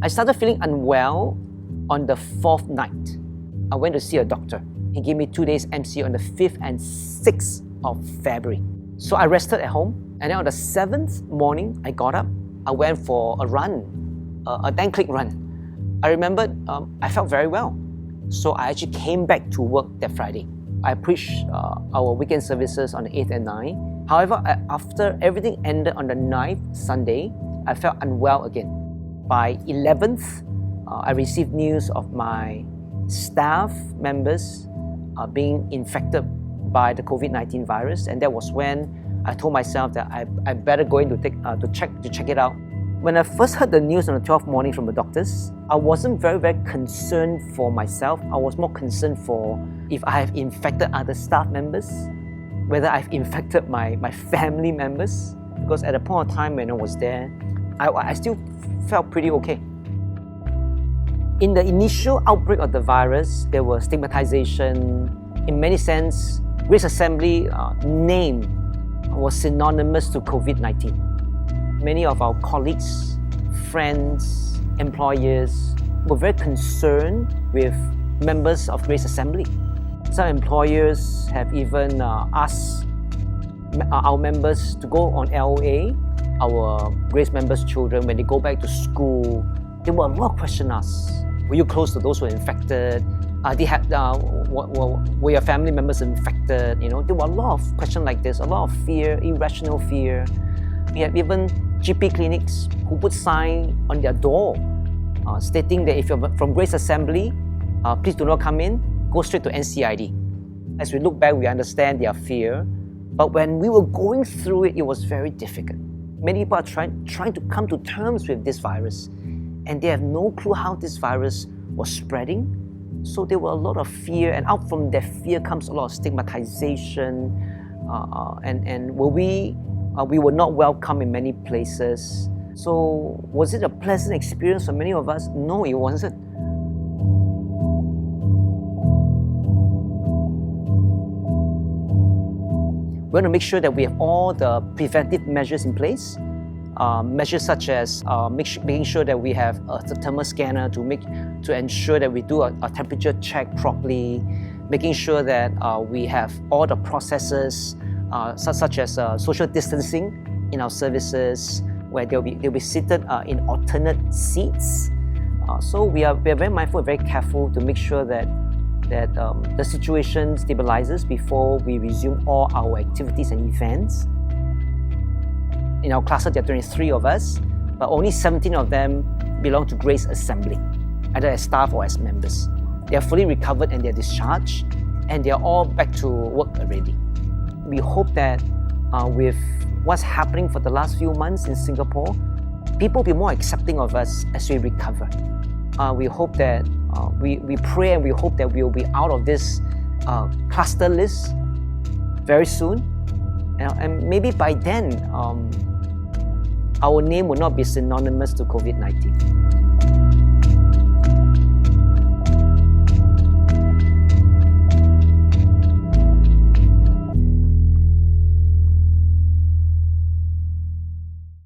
I started feeling unwell on the 4th night. I went to see a doctor. He gave me 2 days MC on the 5th and 6th of February. So I rested at home, and then on the 7th morning, I got up. I went for a run, a 10-click run. I remembered I felt very well. So I actually came back to work that Friday. I preached our weekend services on the 8th and 9th. However, after everything ended on the 9th, Sunday, I felt unwell again. By 11th, I received news of my staff members being infected by the COVID-19 virus, and that was when I told myself that I better go in to check it out. When I first heard the news on the 12th morning from the doctors, I wasn't very concerned for myself. I was more concerned for if I have infected other staff members, whether I've infected my family members, because at the point of time when I was there, I still felt pretty okay. In the initial outbreak of the virus, there was stigmatization. In many sense, Grace Assembly name was synonymous to COVID-19. Many of our colleagues, friends, employers were very concerned with members of Grace Assembly. Some employers have even asked our members to go on LOA, our Grace members' children, when they go back to school. There were a lot of questions asked. Were you close to those who were infected? Were your family members infected? There were a lot of questions like this, a lot of fear, irrational fear. We have even GP clinics who put sign on their door stating that if you're from Grace Assembly, please do not come in, go straight to NCID. As we look back, we understand their fear, but when we were going through it, it was very difficult. Many people are trying to come to terms with this virus, and they have no clue how this virus was spreading. So there were a lot of fear, and out from that fear comes a lot of stigmatization, and we were not welcome in many places. So was it a pleasant experience for many of us? No, it wasn't. We want to make sure that we have all the preventive measures in place. Measures such as making sure that we have a thermal scanner to ensure that we do a temperature check properly, making sure that we have all the processes such as social distancing in our services, where they'll be seated in alternate seats. So we are very mindful and very careful to make sure that the situation stabilizes before we resume all our activities and events. In our cluster, there are 23 of us, but only 17 of them belong to Grace Assembly, either as staff or as members. They are fully recovered and they are discharged, and they are all back to work already. We hope that with what's happening for the last few months in Singapore, people will be more accepting of us as we recover. We hope that, we pray and we hope that we will be out of this cluster list very soon. And maybe by then, our name will not be synonymous to COVID-19.